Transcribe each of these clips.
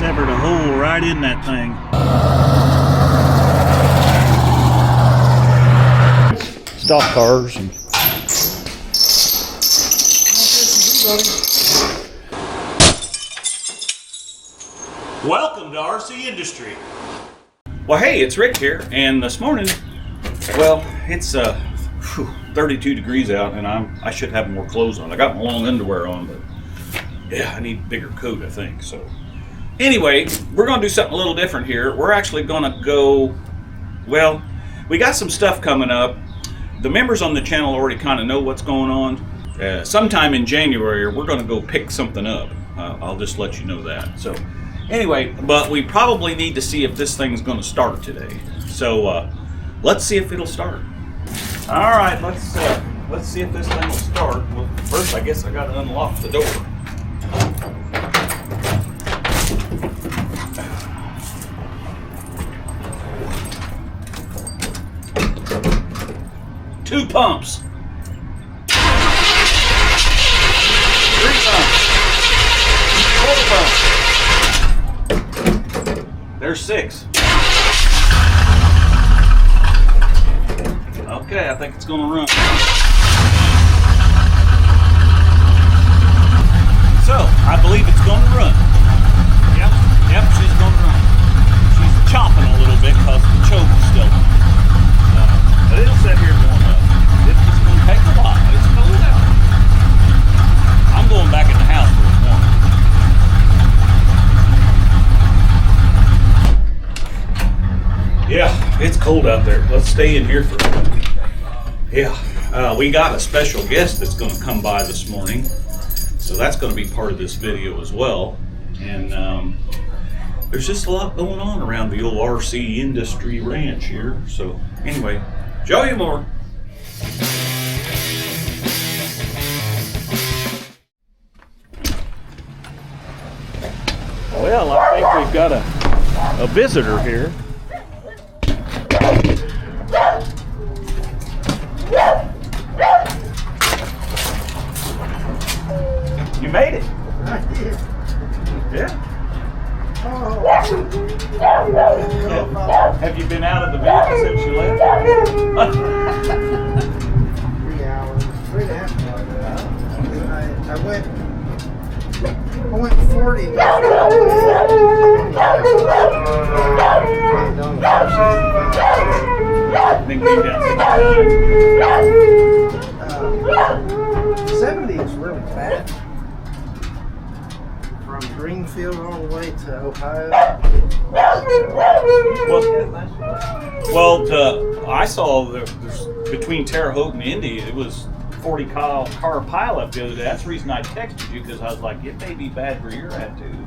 severed a hole right in that thing. Stock cars and welcome to RCindustry. Well, hey, it's Rick here, and this morning, well, it's 32 degrees out, and I should have more clothes on. I got my long underwear on, but yeah, I need a bigger coat, I think. So anyway, we're going to do something a little different here. We're actually going to go, well, we got some stuff coming up. The members on the channel already kind of know what's going on. Sometime in January, we're going to go pick something up. I'll just let you know that. So anyway, but we probably need to see if this thing's going to start today. So let's see if it'll start. All right, let's see if this thing will start. Well, first, I guess I got to unlock the door. Two pumps. Three pumps. Four pumps. There's six. Okay, I think it's gonna run. So, I believe it's gonna run. Yep, she's gonna run. She's chopping a little bit because the choke is still on. But it'll sit here warm up. It's just gonna take a while. It's cold out. I'm going back in the house for this morning. Yeah, it's cold out there. Let's stay in here for a minute. Yeah, we got a special guest that's going to come by this morning, so that's going to be part of this video as well. And there's just a lot going on around the old RCindustry ranch here. So anyway, show you more. Well, I think we've got a visitor here. You made it. I did. Yeah. Oh. Have you been out of the vehicle since you left? 3 hours, 3.5 hours. I went 40. I think we got 70 is really bad. From Greenfield all the way to Ohio. Well, I saw there's between Terre Haute and Indy, it was 40 car pileup the other day. That's the reason I texted you, because I was like, it may be bad where you're at too.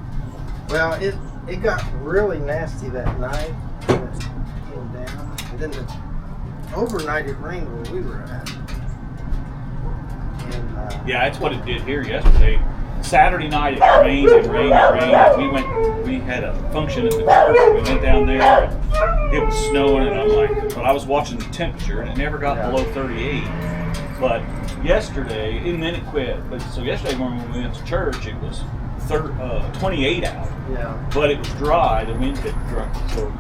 Well, it got really nasty that night. It came down, and then overnight it rained where we were at. And, yeah, that's what it did here yesterday. Saturday night it rained and rained and rained. And we had a function at the church. We went down there and it was snowing, and I'm like, but I was watching the temperature and it never got below 38. But yesterday, and then it quit. But so yesterday when we went to church, it was 28 out. Yeah. But it was dry. The wind hit dry. So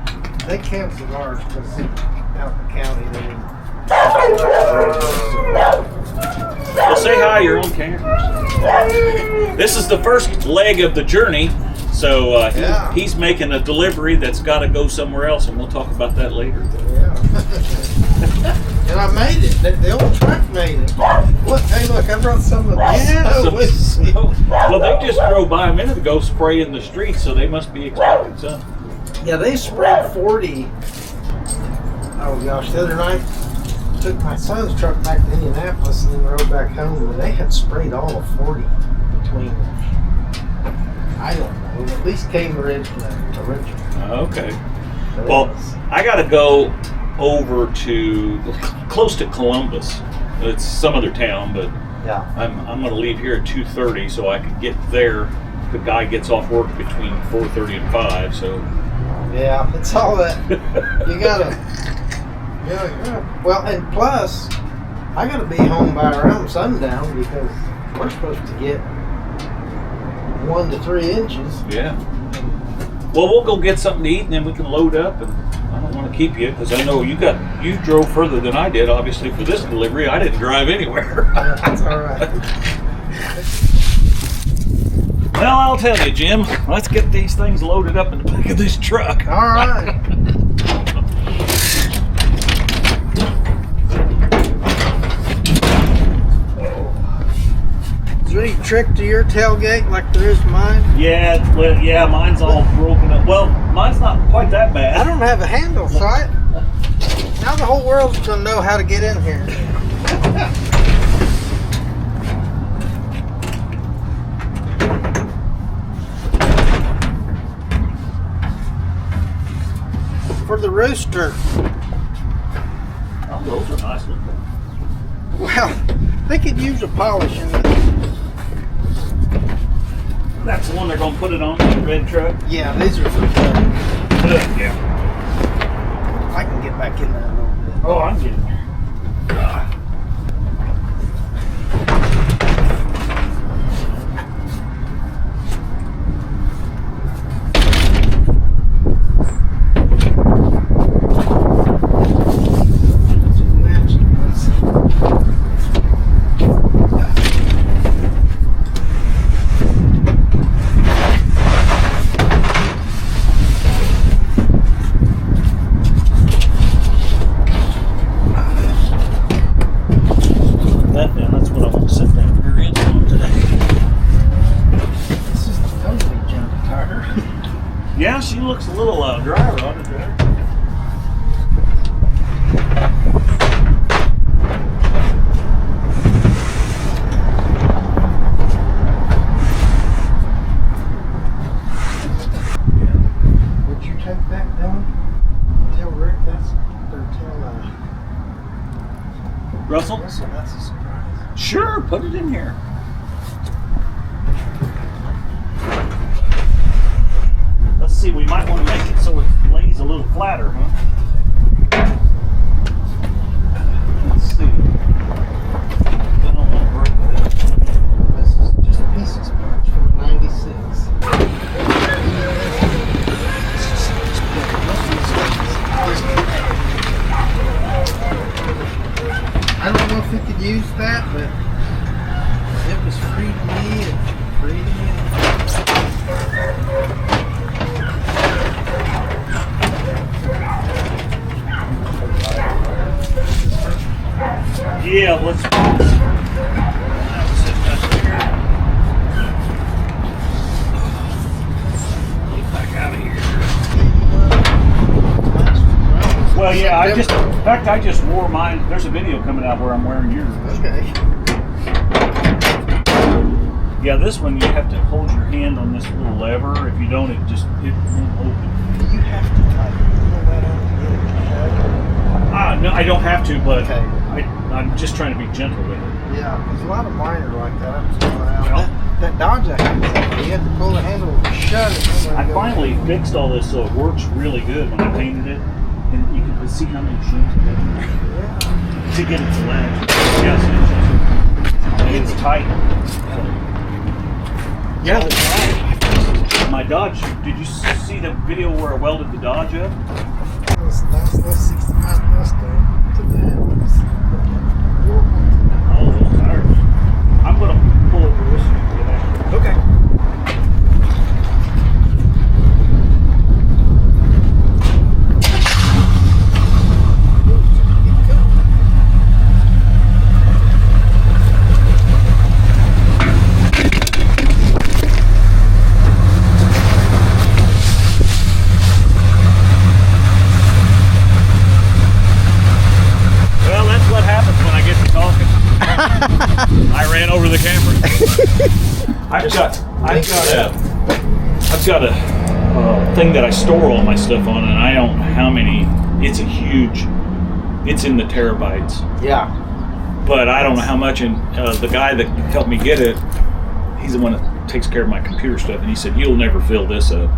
they canceled ours because out in the county they didn't. Well, say hi, you're on camera. This is the first leg of the journey. So he's making a delivery that's got to go somewhere else, and we'll talk about that later. Yeah. And I made it. The old truck made it. Look, hey, look, I brought some of this. Well, they just drove by a minute ago spraying the streets, so they must be expecting something. Yeah, they sprayed 40. Oh gosh, the other night took my son's truck back to Indianapolis and then rode back home, and they had sprayed all of 40 between, I don't know, at least Cambridge to Richmond. Okay. Well, I got to go over to close to Columbus. It's some other town, but yeah, I'm going to leave here at 2:30 so I can get there. The guy gets off work between 4:30 and 5, so yeah, it's all that you gotta. Yeah. Well, and plus, I gotta be home by around sundown because we're supposed to get 1 to 3 inches. Yeah. Well, we'll go get something to eat, and then we can load up. And I don't want to keep you because I know you drove further than I did. Obviously, for this delivery, I didn't drive anywhere. That's all right. Well, I'll tell you, Jim. Let's get these things loaded up in the back of this truck. All right. Is there any trick to your tailgate like there is mine? Yeah, well, yeah, mine's all broken up. Well, mine's not quite that bad. I don't have a handle, so now the whole world's gonna know how to get in here. For the rooster. Oh, those are nice looking. Well, they could use a polish in it. That's the one they're gonna put it on the red truck. Yeah, these are for Yeah. I can get back in there a little bit. Oh, I'm getting there. That's what I want to sit that rear end on today. This is totally junk tire. Yeah, she looks a little drier on it there. Would you take that down? Tell Rick that's or tell Russell? Russell that's a surprise. Sure, put it in here. Let's see, we might want to make it so it lays a little flatter, huh? Let's see. I don't want to break that. This is just pieces parts from a 96. I don't know if we could use that, but it was free to me and free to you. Yeah, let's. Get back out of here. Well, yeah, in fact, I just wore mine. There's a video coming out where I'm wearing yours. Okay. Yeah, this one you have to hold your hand on this little lever. If you don't, it won't open. Do you have to pull that out to get it? No, I don't have to, but Okay. I'm just trying to be gentle with it. Yeah, there's a lot of mine are like that. I'm just going out. Well, That Dodge I had, you had to pull the handle shut. I finally fixed all this so it works really good when I painted it. And you can see how many shims I got in there to get it to latch. Yes, it's tight. Yeah, that's right. My Dodge, did you see the video where I welded the Dodge up? That was 65 Mustang to that. All those tires. I'm going to pull over this one. Okay. Well, that's what happens when I get to talking. I ran over the camera. I've got a thing that I store all my stuff on, and I don't know how many. It's in the terabytes. Yeah. But I don't know how much. And the guy that helped me get it, he's the one that takes care of my computer stuff, and he said you'll never fill this up.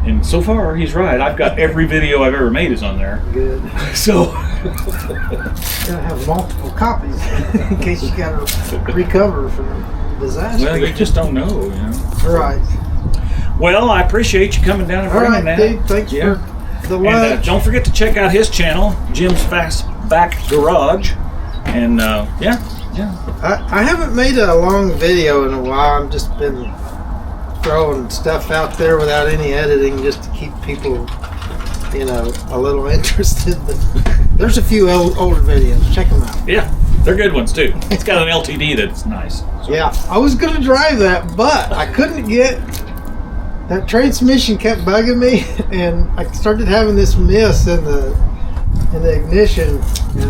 And so far, he's right. I've got every video I've ever made is on there. Good. So Gotta have multiple copies in case you gotta recover from disaster. well, you just don't know, you know. Right. Well, I appreciate you coming down and All bringing right, that. dude. Thanks for the And lunch. don't forget to check out his channel, Jim's Fastback Garage. And yeah. I haven't made a long video in a while. I've just been throwing stuff out there without any editing just to keep people, you know, a little interested. But there's a few older videos. Check them out. Yeah, they're good ones too. It's got an LTD that's nice. So. Yeah, I was going to drive that, but I couldn't get... That transmission kept bugging me, and I started having this miss in the ignition.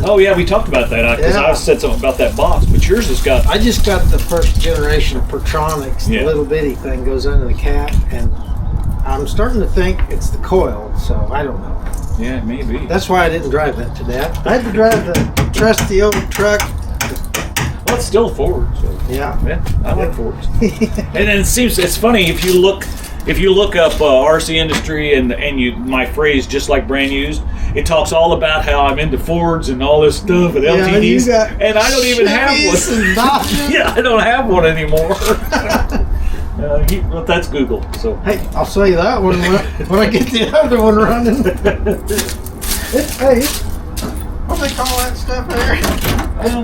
Oh yeah, we talked about that because I said something about that box, but yours has got. I just got the first generation of Pertronics. The little bitty thing goes under the cap, and I'm starting to think it's the coil. So I don't know. Yeah, maybe. That's why I didn't drive that today. I had to drive the trusty old truck. Well, it's still a Ford. So. Yeah, I like Fords. And then it's funny if you look up RCindustry and my phrase just like brand used, it talks all about how I'm into Fords and all this stuff and LTDs, and I don't even have one. Yeah, I don't have one anymore. Well, that's Google. So hey, I'll show you that one when I get the other one running. Hey, what do they call that stuff there?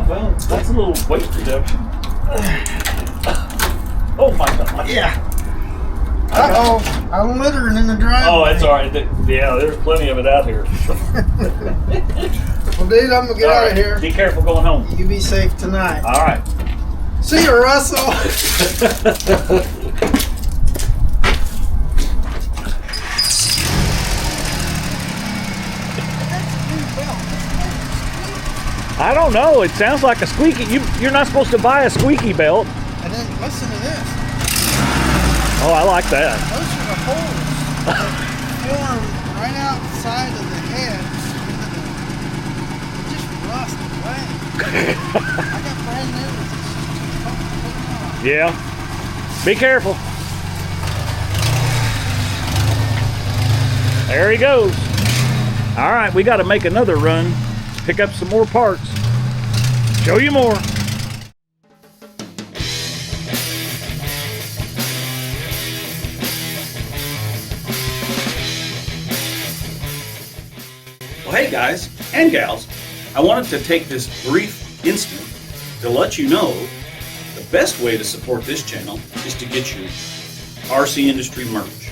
Well, that's a little weight reduction. Oh my God! Yeah. Uh-oh, I'm littering in the driveway. Oh, that's all right. Yeah, there's plenty of it out here. Well, dude, I'm going to get out of here. Be careful going home. You be safe tonight. All right. See you, Russell. I don't know. It sounds like a squeaky. You're not supposed to buy a squeaky belt. And then listen to this. Oh, I like that. Those are the holes that form right outside of the head. They just rust away. I got brand new ones. Yeah. Be careful. There he goes. All right, we got to make another run. Pick up some more parts. Show you more. Well, hey guys and gals, I wanted to take this brief instant to let you know the best way to support this channel is to get your RCindustry merch.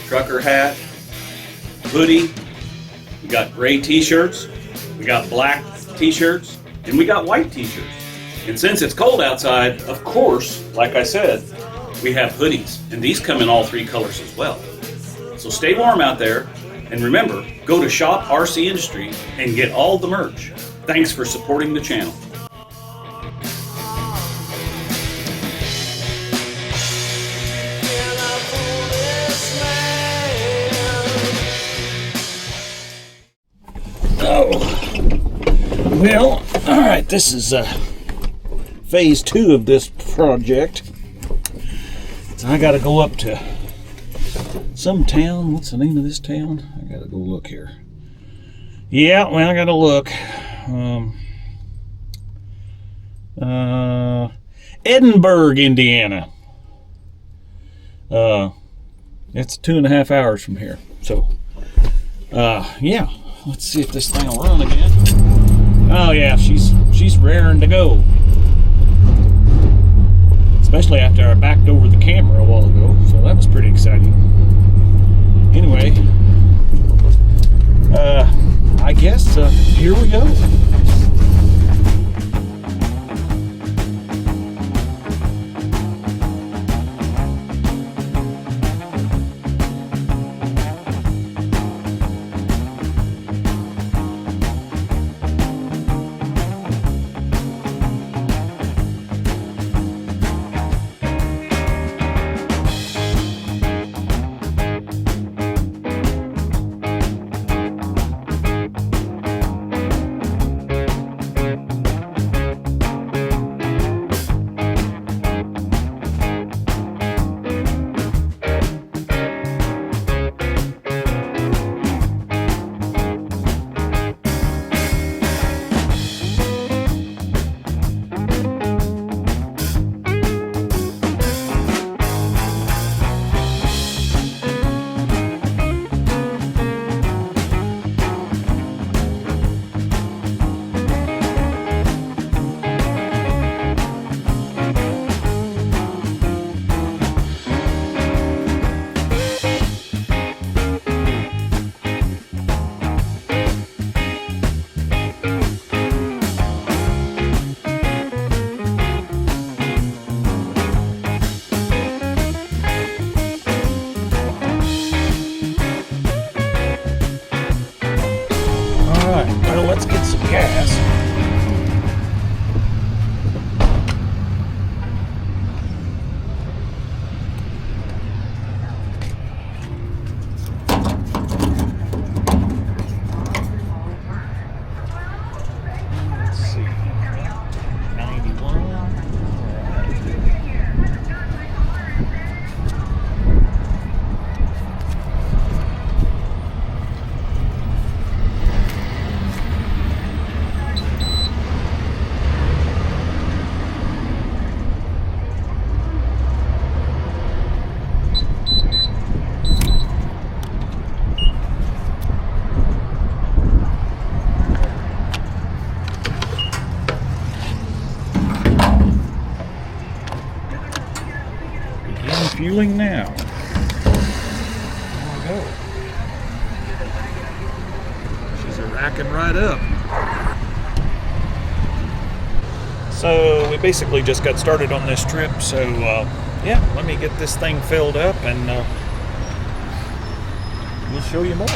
Trucker hat, hoodie, we got gray t-shirts, we got black t-shirts, and we got white t-shirts. And since it's cold outside, of course, like I said, we have hoodies, and these come in all three colors as well. So stay warm out there, and remember, go to Shop RCindustry and get all the merch. Thanks for supporting the channel. Oh, well, all right, this is phase 2 of this project. So I got to go up to some town. What's the name of this town? I got to go look here. Yeah, well, I got to look. Edinburgh, Indiana. It's 2.5 hours from here. So, yeah. Let's see if this thing will run again. Oh yeah, she's raring to go. Especially after I backed over the camera a while ago, so that was pretty exciting. Anyway, I guess here we go. Well, let's get some gas. Let's see. 91. Fueling now. There we go. She's racking right up. So we basically just got started on this trip. So yeah, let me get this thing filled up and we'll show you more.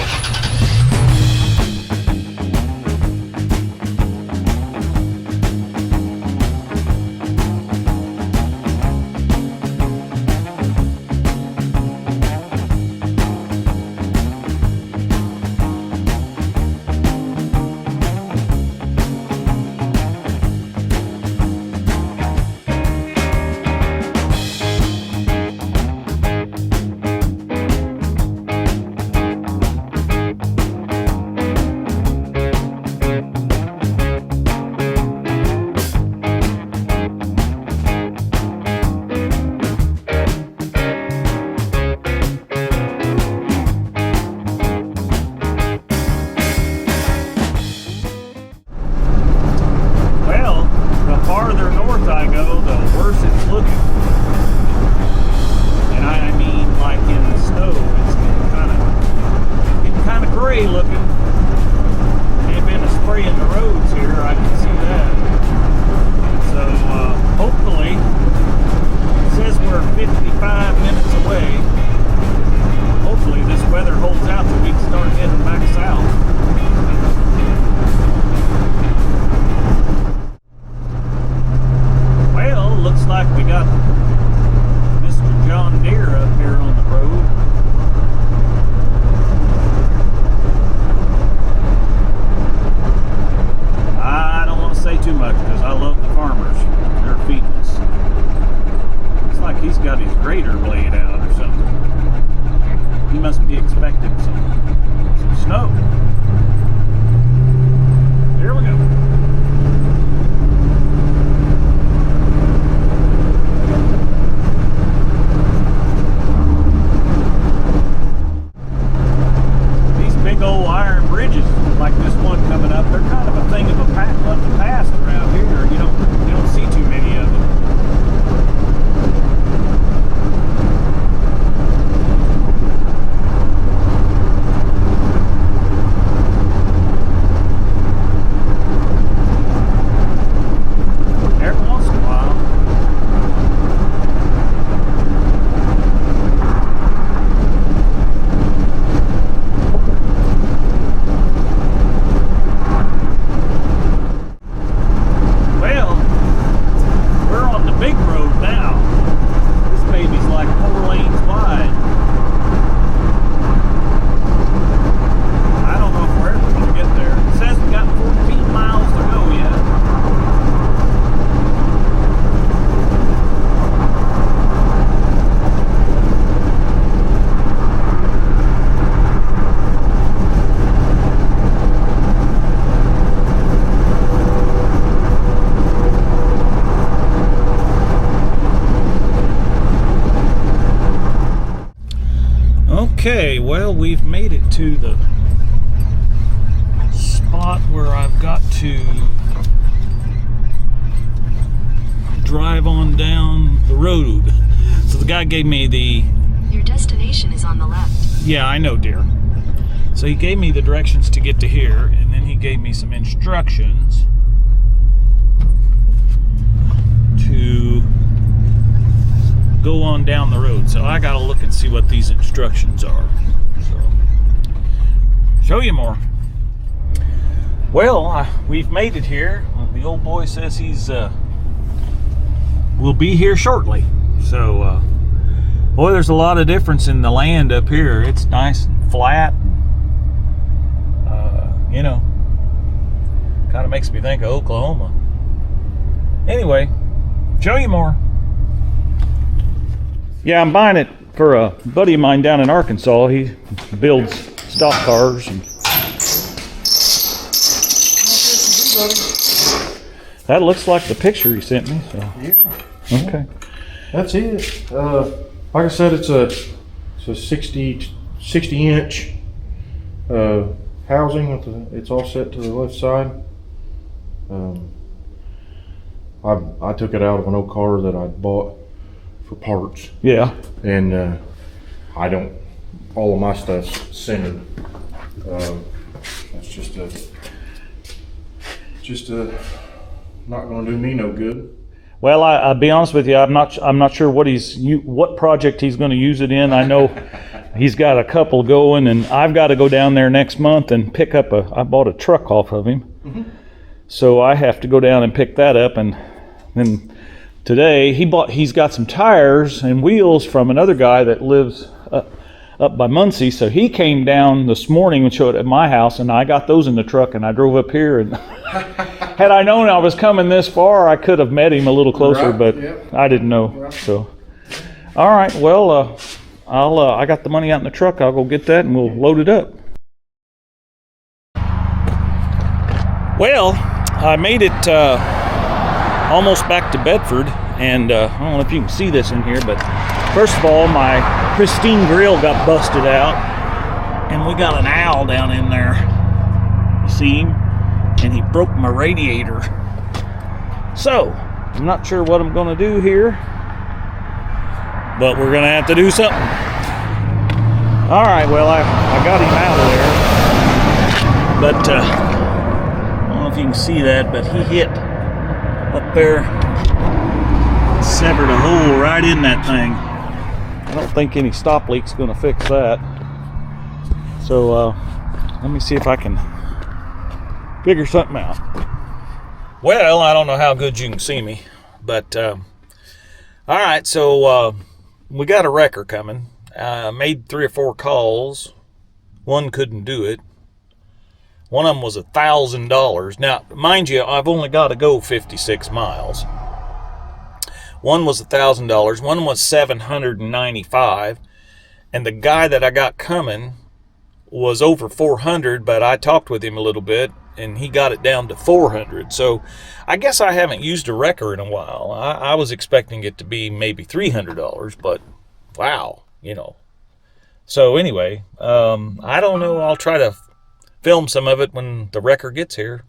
Okay, well, we've made it to the spot where I've got to drive on down the road. So the guy gave me the... Your destination is on the left. Yeah, I know, dear. So he gave me the directions to get to here, and then he gave me some instructions to go on down the road. So I gotta look and see what these instructions are. So, show you more. Well, we've made it here. The old boy says he's will be here shortly. So, boy, there's a lot of difference in the land up here. It's nice and flat. You know, kind of makes me think of Oklahoma. Anyway, show you more. Yeah, I'm buying it for a buddy of mine down in Arkansas. He builds stock cars. And that looks like the picture he sent me. So. Yeah. Okay. That's it. Like I said, it's a 60 inch housing with it's all set to the left side. I took it out of an old car that I bought for parts. Yeah. And all of my stuff's centered. That's just not going to do me no good. Well, I'll be honest with you. I'm not sure what project he's going to use it in. I know he's got a couple going, and I've got to go down there next month and pick up I bought a truck off of him. Mm-hmm. So I have to go down and pick that up, and then today he's got some tires and wheels from another guy that lives up by Muncie. So he came down this morning and showed it at my house, and I got those in the truck and I drove up here. And had I known I was coming this far, I could have met him a little closer, but yep. I didn't know. Right. So, all right. Well, I got the money out in the truck. I'll go get that and we'll load it up. Well, I made it almost back to Bedford, and I don't know if you can see this in here, but first of all, my pristine grill got busted out, and we got an owl down in there. You see him? And he broke my radiator. So, I'm not sure what I'm going to do here, but we're going to have to do something. All right, well, I got him out of there, but I don't know if you can see that, but he hit up there, severed a hole right in that thing. I don't think any stop leak's going to fix that. So let me see if I can figure something out. Well, I don't know how good you can see me, but all right, so we got a wrecker coming. Made 3 or 4 calls. One couldn't do it. One of them was $1,000. Now, mind you, I've only got to go 56 miles. One was $1,000. One was $795. And the guy that I got coming was over $400, but I talked with him a little bit, and he got it down to $400. So I guess I haven't used a wrecker in a while. I was expecting it to be maybe $300, but wow, you know. So anyway, I don't know. I'll try to film some of it when the wrecker gets here.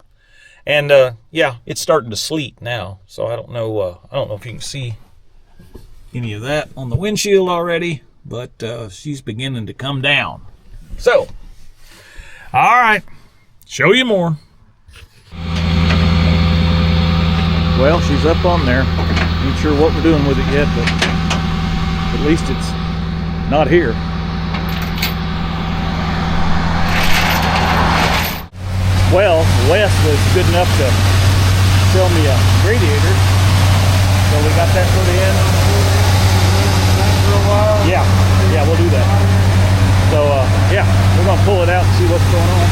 And yeah, it's starting to sleet now, so I don't know if you can see any of that on the windshield already, but she's beginning to come down. So, all right, show you more. Well, she's up on there. Ain't sure what we're doing with it yet, but at least it's not here. Well, Wes was good enough to sell me a radiator, so we got that put in. Yeah, we'll do that. So, yeah, we're gonna pull it out and see what's going on.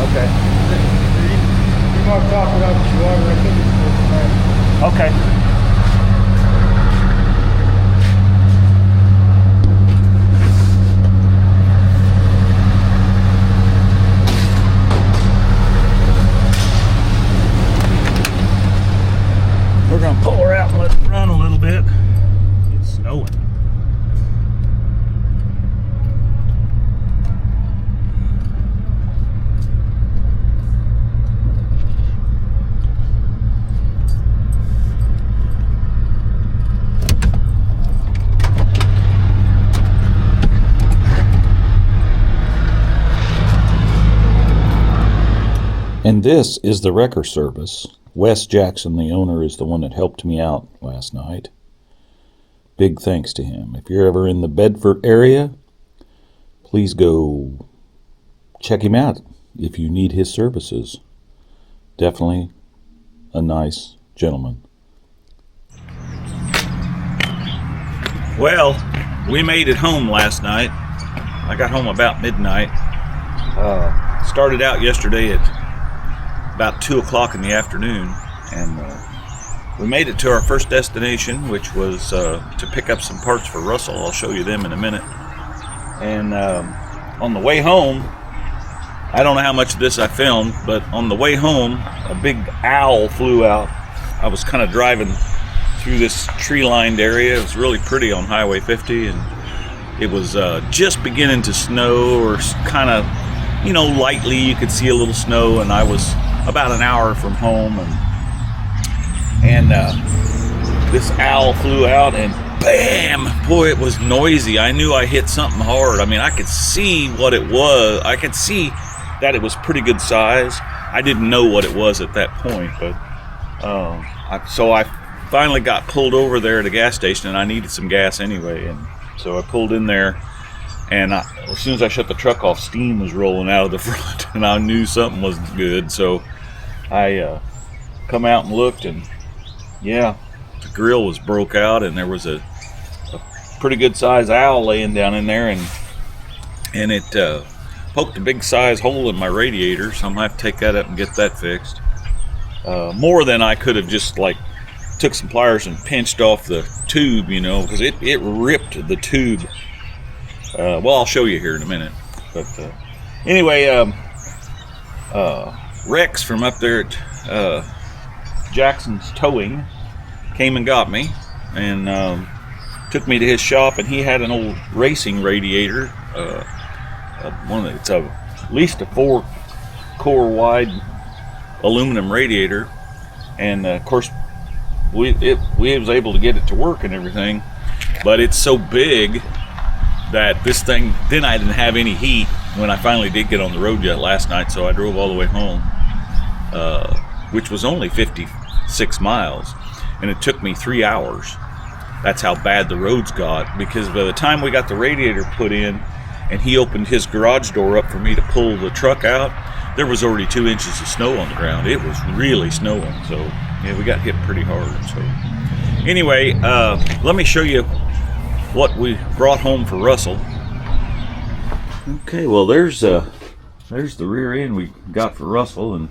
Okay. You might talk about the water. I think it's supposed to matter. Okay. We're gonna pull her out and let it run a little bit. It's snowing. And this is the wrecker service. Wes Jackson, the owner, is the one that helped me out last night. big thanks to him. If you're ever in the Bedford area, please go check him out if you need his services. Definitely a nice gentleman. Well, we made it home last night. I got home about midnight. Started out yesterday at about 2 o'clock in the afternoon, and we made it to our first destination, which was to pick up some parts for Russell. I'll show you them in a minute. And on the way home, I don't know how much of this I filmed, but on the way home, a big owl flew out. I was kind of driving through this tree-lined area. It was really pretty on Highway 50, and it was just beginning to snow, or kind of, you know, lightly. You could see a little snow, and I was about an hour from home, and this owl flew out, and bam! Boy, it was noisy. I knew I hit something hard. I mean, I could see what it was. I could see that it was pretty good size. I didn't know what it was at that point, but so I finally got pulled over there at a gas station, and I needed some gas anyway, and so I pulled in there, and as soon as I shut the truck off, steam was rolling out of the front, and I knew something wasn't good. So I come out and looked, and yeah, the grill was broke out, and there was a pretty good sized owl laying down in there, and it poked a big size hole in my radiator, so I'm gonna have to take that up and get that fixed. More than I could have just like took some pliers and pinched off the tube, you know, because it ripped the tube. Well, I'll show you here in a minute. But anyway, Rex from up there at Jackson's Towing came and got me, and took me to his shop, and he had an old racing radiator. It's at least a 4-core wide aluminum radiator, and of course we was able to get it to work and everything, but it's so big that this thing, then I didn't have any heat when I finally did get on the road yet last night, so I drove all the way home, which was only 56 miles, and it took me 3 hours. That's how bad the roads got, because by the time we got the radiator put in and he opened his garage door up for me to pull the truck out, there was already 2 inches of snow on the ground. It was really snowing, so yeah, we got hit pretty hard. So anyway, let me show you what we brought home for Russell. Okay, well there's the rear end we got for Russell, and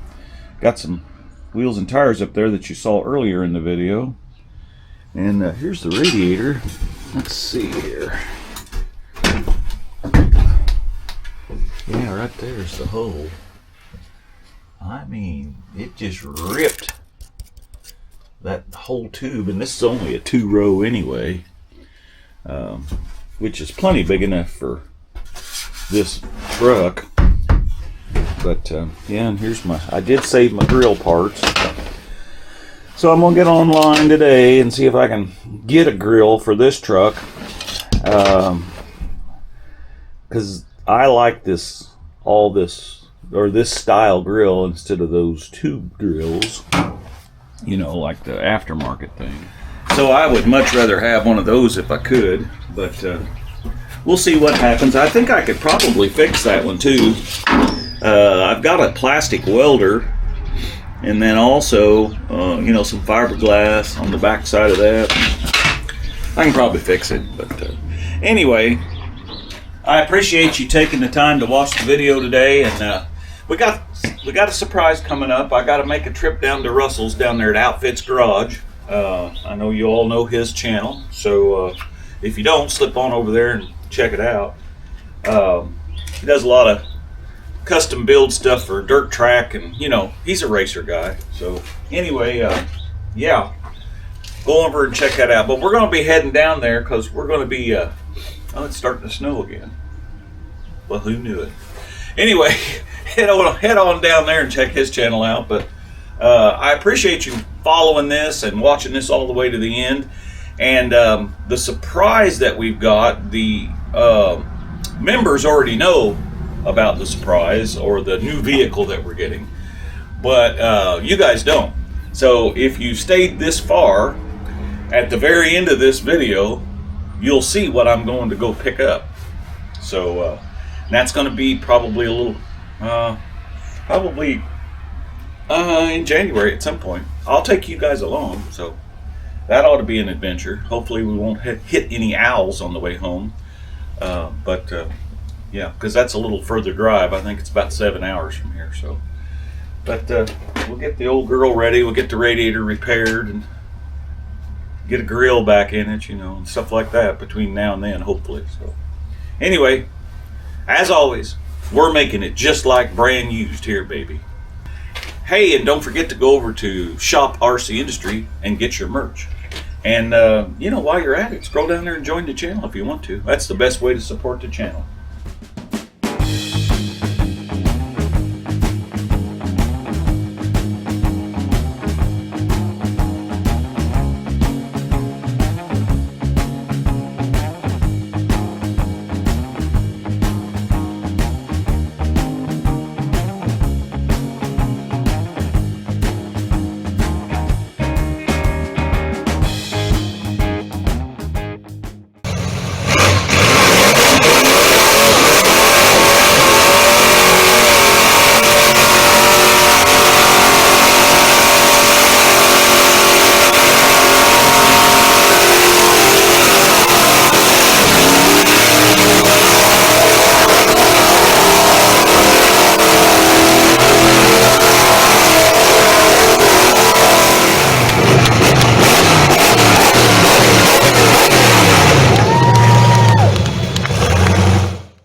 got some wheels and tires up there that you saw earlier in the video. And here's the radiator. Let's see here. Yeah, right there's the hole. I mean, it just ripped that whole tube, and this is only a 2-row anyway, which is plenty big enough for this truck. But yeah, and here's I did save my grill parts, so I'm gonna get online today and see if I can get a grill for this truck, because I like this style grill instead of those tube grills, you know, like the aftermarket thing. So I would much rather have one of those if I could, but we'll see what happens. I think I could probably fix that one too. I've got a plastic welder, and then also you know, some fiberglass on the back side of that. I can probably fix it, but anyway, I appreciate you taking the time to watch the video today, and we got a surprise coming up. I got to make a trip down to Russell's down there at Outfits Garage. I know you all know his channel, so if you don't, slip on over there and check it out. He does a lot of custom build stuff for dirt track, and you know, he's a racer guy. So anyway, yeah, go over and check that out. But we're going to be heading down there because we're going to be oh, it's starting to snow again. Well, who knew it? Anyway, head on down there and check his channel out. But I appreciate you following this and watching this all the way to the end. And the surprise that we've got, the members already know about the surprise or the new vehicle that we're getting, but you guys don't. So if you stayed this far, at the very end of this video, you'll see what I'm going to go pick up. So that's going to be probably a little, in January at some point. I'll take you guys along, so that ought to be an adventure. Hopefully we won't hit any owls on the way home. Yeah, because that's a little further drive. I think it's about 7 hours from here. So, but we'll get the old girl ready. We'll get the radiator repaired and get a grill back in it, and stuff like that between now and then, hopefully. So, anyway, as always, we're making it just like brand used here, baby. Hey, and don't forget to go over to Shop RCindustry and get your merch. And while you're at it, scroll down there and join the channel if you want to. That's the best way to support the channel.